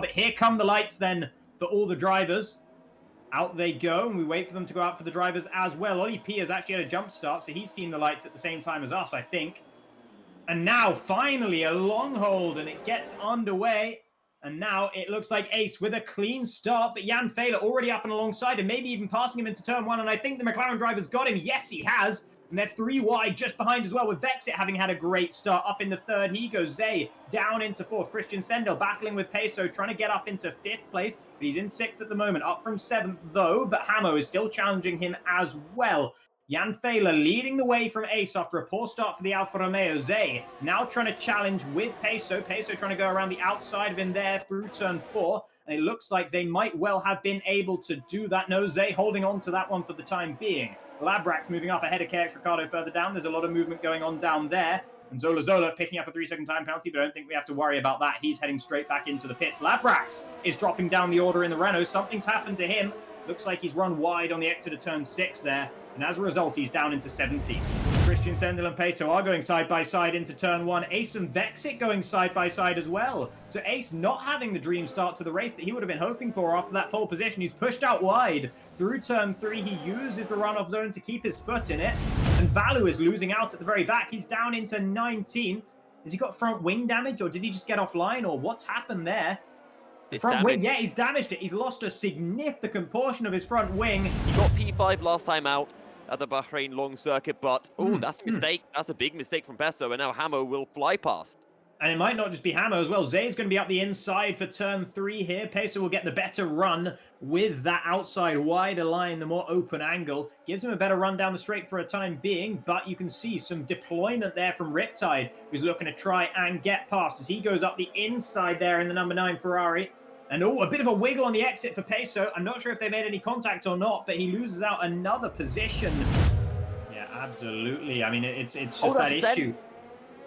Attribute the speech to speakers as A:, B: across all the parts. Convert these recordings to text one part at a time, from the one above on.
A: But here come the lights then for all the drivers. Out they go, and we wait for them to go out for the drivers as well. Ollie P has actually had a jump start, so he's seen the lights at the same time as us, I think. And now, finally, a long hold, and it gets underway. And now it looks like Ace with a clean start, but Jan Fehler already up and alongside him, maybe even passing him into turn one. And I think the McLaren driver's got him. Yes, he has. And they're 3 wide just behind as well, with Vexit having had a great start. Up in the third, he goes. Zay down into fourth. Christian Sendel battling with Peso, trying to get up into 5th place. But he's in 6th at the moment, up from 7th though. But Hamo is still challenging him as well. Jan Fehler leading the way from Ace after a poor start for the Alfa Romeo. Zay now trying to challenge with Peso. Peso trying to go around the outside of him there through turn 4. And it looks like they might well have been able to do that. No, Zay holding on to that one for the time being. Labrax moving up ahead of KX Ricardo further down. There's a lot of movement going on down there. And Zola picking up a 3-second time penalty, but I don't think we have to worry about that. He's heading straight back into the pits. Labrax is dropping down the order in the Renault. Something's happened to him. Looks like he's run wide on the exit of turn 6 there. And as a result, he's down into 17th. Christian Sendel and Peso are going side by side into turn 1. Ace and Vexit going side by side as well. So Ace not having the dream start to the race that he would have been hoping for after that pole position. He's pushed out wide through turn 3. He uses the runoff zone to keep his foot in it. And Vallu is losing out at the very back. He's down into 19th. Has he got front wing damage, or did he just get offline, or what's happened there? Front wing, yeah, he's damaged it. He's lost a significant portion of his front wing.
B: He got P5 last time out at the Bahrain long circuit, but that's a mistake. That's a big mistake from Peso, and now Hamo will fly past.
A: And it might not just be Hamo as well. Zay's going to be up the inside for turn 3 here. Peso will get the better run with that outside wider line, the more open angle. Gives him a better run down the straight for a time being, but you can see some deployment there from Riptide, who's looking to try and get past as he goes up the inside there in the number 9 Ferrari. And a bit of a wiggle on the exit for Peso. I'm not sure if they made any contact or not, but he loses out another position. Yeah, absolutely. I mean, it's just that issue.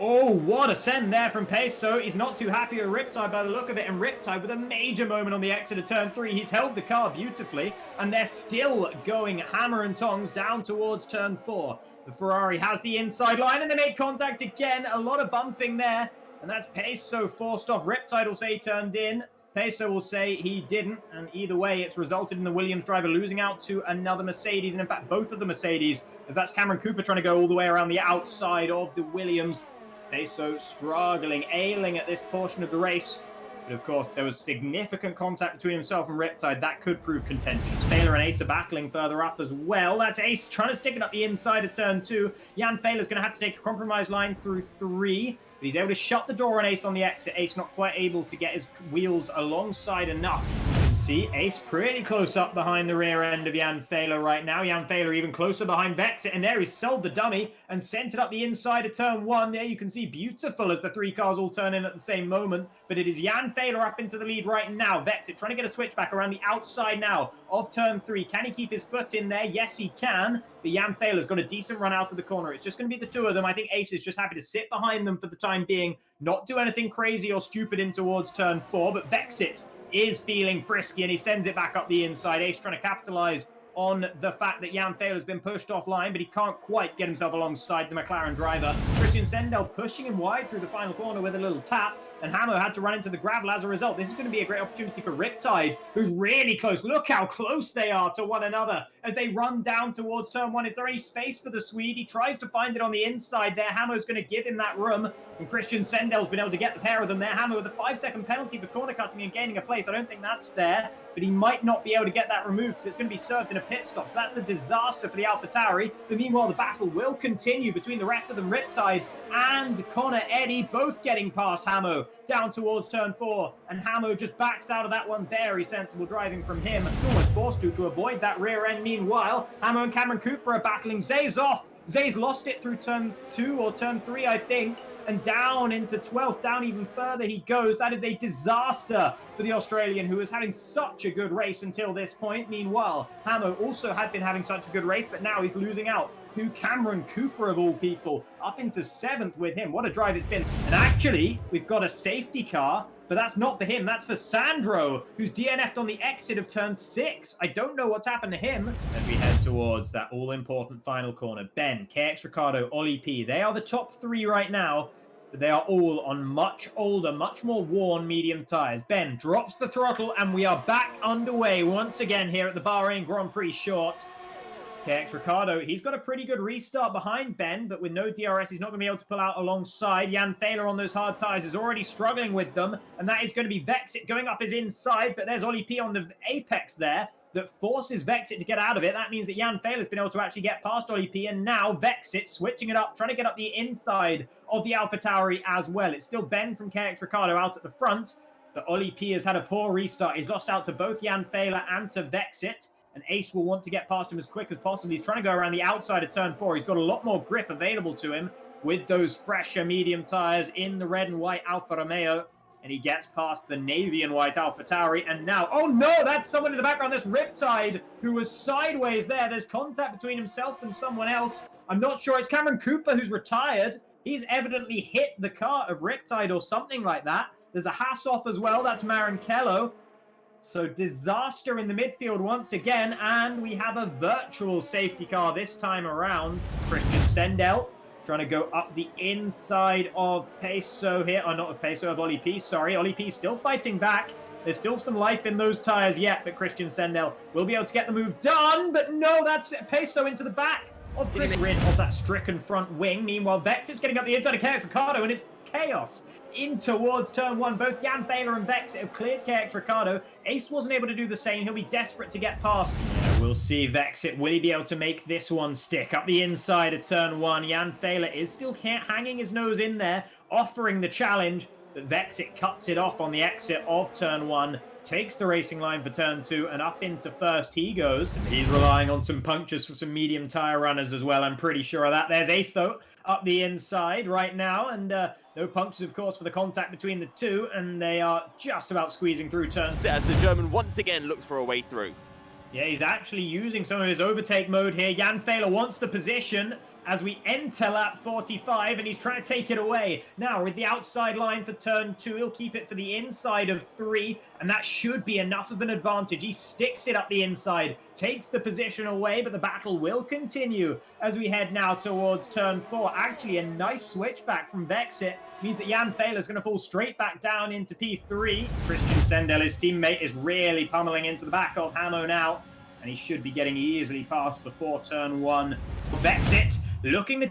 A: Oh, what a send there from Peso. He's not too happy with Riptide by the look of it. And Riptide with a major moment on the exit of turn 3. He's held the car beautifully. And they're still going hammer and tongs down towards turn 4. The Ferrari has the inside line and they make contact again. A lot of bumping there. And that's Peso forced off. Riptide will say he turned in. Peso will say he didn't, and either way, it's resulted in the Williams driver losing out to another Mercedes, and in fact, both of the Mercedes, as that's Cameron Cooper trying to go all the way around the outside of the Williams. Peso struggling, ailing at this portion of the race. But of course, there was significant contact between himself and Riptide. That could prove contentious. Fehler and Ace are battling further up as well. That's Ace trying to stick it up the inside of turn 2. Jan Fehler's going to have to take a compromise line through 3. But he's able to shut the door on Ace on the exit. Ace not quite able to get his wheels alongside enough. You can see Ace pretty close up behind the rear end of Jan Fehler right now. Jan Fehler even closer behind Vexit. And there he's sold the dummy and sent it up the inside of turn 1. There you can see beautiful as the 3 cars all turn in at the same moment. But it is Jan Fehler up into the lead right now. Vexit trying to get a switchback around the outside now of turn 3. Can he keep his foot in there? Yes, he can. But Jan Fehler's got a decent run out of the corner. It's just going to be the 2 of them. I think Ace is just happy to sit behind them for the time being, not do anything crazy or stupid in towards turn 4. But Vexit is feeling frisky and he sends it back up the inside. Ace trying to capitalize on the fact that Jan Fehler has been pushed offline, but he can't quite get himself alongside the McLaren driver. Christian Sendel pushing him wide through the final corner with a little tap, and Hamo had to run into the gravel as a result. This is going to be a great opportunity for Riptide, who's really close. Look how close they are to one another as they run down towards turn 1. Is there any space for the Swede? He tries to find it on the inside there. Hamo's going to give him that room, and Christian Sendel's been able to get the pair of them there. Hamo with a 5-second penalty for corner cutting and gaining a place. I don't think that's fair, but he might not be able to get that removed because it's going to be served in a pit stop. So that's a disaster for the AlphaTauri. But meanwhile, the battle will continue between the rest of them. Riptide and Connor Eddy both getting past Hamo down towards turn 4, and Hamo just backs out of that one. Very sensible driving from him. Almost forced to avoid that rear end. Meanwhile, Hamo and Cameron Cooper are battling. Zay's off. Zay's lost it through turn 2 or turn 3, I think. And down into 12th, down even further he goes. That is a disaster for the Australian, who was having such a good race until this point. Meanwhile, Hamo also had been having such a good race, but now he's losing out to Cameron Cooper, of all people, up into 7th with him. What a drive it's been. And actually, we've got a safety car, but that's not for him. That's for Sandro, who's DNF'd on the exit of turn 6. I don't know what's happened to him. As we head towards that all-important final corner, Ben, KX Ricardo, Ollie P, they are the top 3 right now. but they are all on much older, much more worn medium tyres. Ben drops the throttle, and we are back underway once again here at the Bahrain Grand Prix short. KX Ricardo, he's got a pretty good restart behind Ben, but with no DRS, he's not going to be able to pull out alongside. Jan Thaler on those hard tyres is already struggling with them, and that is going to be Vexit going up his inside, but there's Ollie P on the apex there that forces Vexit to get out of it. That means that Jan Thaler's been able to actually get past Ollie P, and now Vexit switching it up, trying to get up the inside of the AlphaTauri as well. It's still Ben from KX Ricardo out at the front, but Ollie P has had a poor restart. He's lost out to both Jan Thaler and to Vexit. And Ace will want to get past him as quick as possible. He's trying to go around the outside of turn 4. He's got a lot more grip available to him with those fresher medium tyres in the red and white Alfa Romeo. And he gets past the navy and white AlphaTauri. And now, oh no, that's someone in the background. That's Riptide, who was sideways there. There's contact between himself and someone else. I'm not sure. It's Cameron Cooper who's retired. He's evidently hit the car of Riptide or something like that. There's a Hassoff as well. That's Marin Kello. So disaster in the midfield once again, and we have a virtual safety car this time around. Christian Sendel trying to go up the inside of Peso here. Oh, not of Peso, of Ollie P. Sorry, Ollie P still fighting back. There's still some life in those tyres yet, but Christian Sendel will be able to get the move done. But no, that's Peso into the back of Chris Rin of that stricken front wing. Meanwhile, Vexit's getting up the inside of KX Ricardo, and it's chaos in towards turn 1. Both Jan Thaler and Vexit have cleared KX Ricardo. Ace wasn't able to do the same. He'll be desperate to get past. Yeah, we'll see Vexit. Will he be able to make this one stick? Up the inside of turn 1. Jan Thaler is still hanging his nose in there, offering the challenge. But Vexit cuts it off on the exit of turn 1. Takes the racing line for turn 2, and up into first he goes. And he's relying on some punctures for some medium tyre runners as well. I'm pretty sure of that. There's Ace, though, up the inside right now. And no punctures, of course, for the contact between the two. And they are just about squeezing through turn 2.
B: As the German once again looks for a way through.
A: Yeah, he's actually using some of his overtake mode here. Jan Thaler wants the position as we enter lap 45, and he's trying to take it away. Now, with the outside line for turn 2, he'll keep it for the inside of 3, and that should be enough of an advantage. He sticks it up the inside, takes the position away, but the battle will continue as we head now towards turn 4. Actually, a nice switchback from Vexit means that Jan Thaler is going to fall straight back down into P3. Christian Sendel, his teammate, is really pummeling into the back of Hamo now, and he should be getting easily past before turn 1. Vexit looking to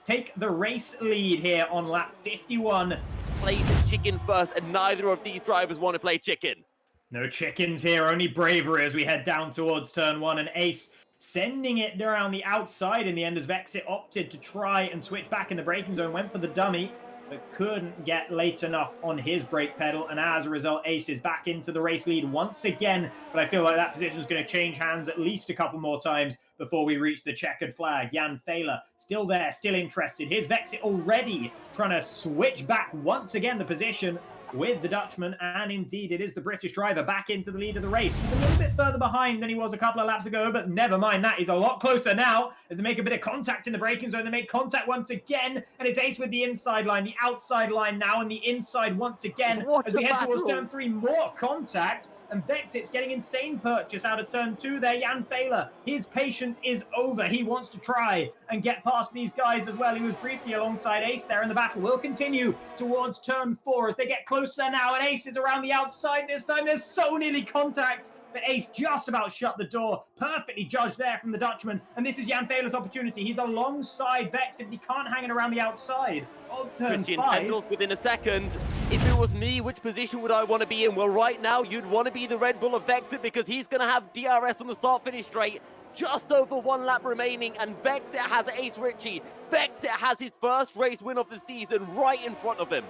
A: take the race lead here on lap 51.
B: Plays chicken first, and neither of these drivers want to play chicken.
A: No chickens here, only bravery as we head down towards turn 1. And Ace sending it around the outside in the end as Vexit opted to try and switch back in the braking zone, went for the dummy, but couldn't get late enough on his brake pedal, and as a result, Ace is back into the race lead once again. But I feel like that position is going to change hands at least a couple more times before we reach the checkered flag. Jan Thaler still there, still interested. Here's Vexit already trying to switch back once again the position with the Dutchman, and indeed it is the British driver back into the lead of the race. He's a little bit further behind than he was a couple of laps ago, but never mind that. He's a lot closer now as they make a bit of contact in the braking zone. They make contact once again, and it's Ace with the inside line, the outside line now, and the inside once again as we head towards turn 3. More contact, and Vexit's getting insane purchase out of turn 2 there. Jan Thaler, his patience is over. He wants to try and get past these guys as well. He was briefly alongside Ace there, and the battle will continue towards turn 4 as they get closer now, and Ace is around the outside this time. There's so nearly contact, but Ace just about shut the door. Perfectly judged there from the Dutchman, and this is Jan Thaler's opportunity. He's alongside Vexit. He can't hang it around the outside of turn 5.
B: Christian handles within a second. If it was me, which position would I want to be in? Well, right now, you'd want to be the Red Bull of Vexit because he's going to have DRS on the start-finish straight. Just over 1 lap remaining, and Vexit has Ace Ritchie. Vexit has his first race win of the season right in front of him.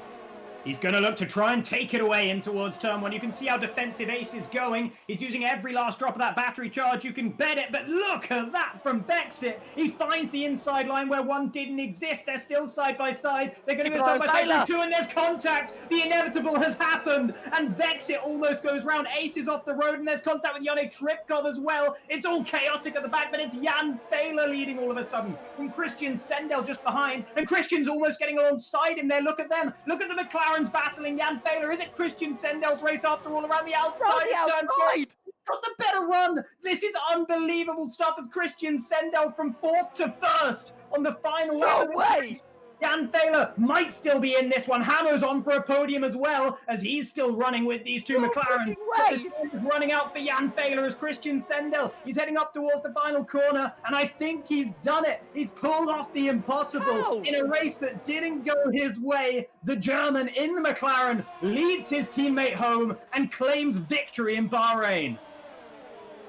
A: He's going to look to try and take it away in towards turn 1. You can see how defensive Ace is going. He's using every last drop of that battery charge. You can bet it, but look at that from Vexit. He finds the inside line where one didn't exist. They're still side by side. They're going to go side by side 2, and there's contact. The inevitable has happened, and Vexit almost goes round. Ace is off the road, and there's contact with Yannick Tripkov as well. It's all chaotic at the back, but it's Jan Thaler leading all of a sudden from Christian Sendel just behind, and Christian's almost getting alongside him there. Look at them. Look at the McLaren battling Jan Thaler. Is it Christian Sendel's race after all around the outside? Got the better run. This is unbelievable stuff of Christian Sendel from 4th to 1st on the final lap.
B: No way!
A: Jan Thaler might still be in this one. Hammer's on for a podium as well, as he's still running with these two McLarens.
B: Way.
A: Is running out for Jan Thaler as Christian Sendel. He's heading up towards the final corner, and I think he's done it. He's pulled off the impossible in a race that didn't go his way. The German in the McLaren leads his teammate home and claims victory in Bahrain.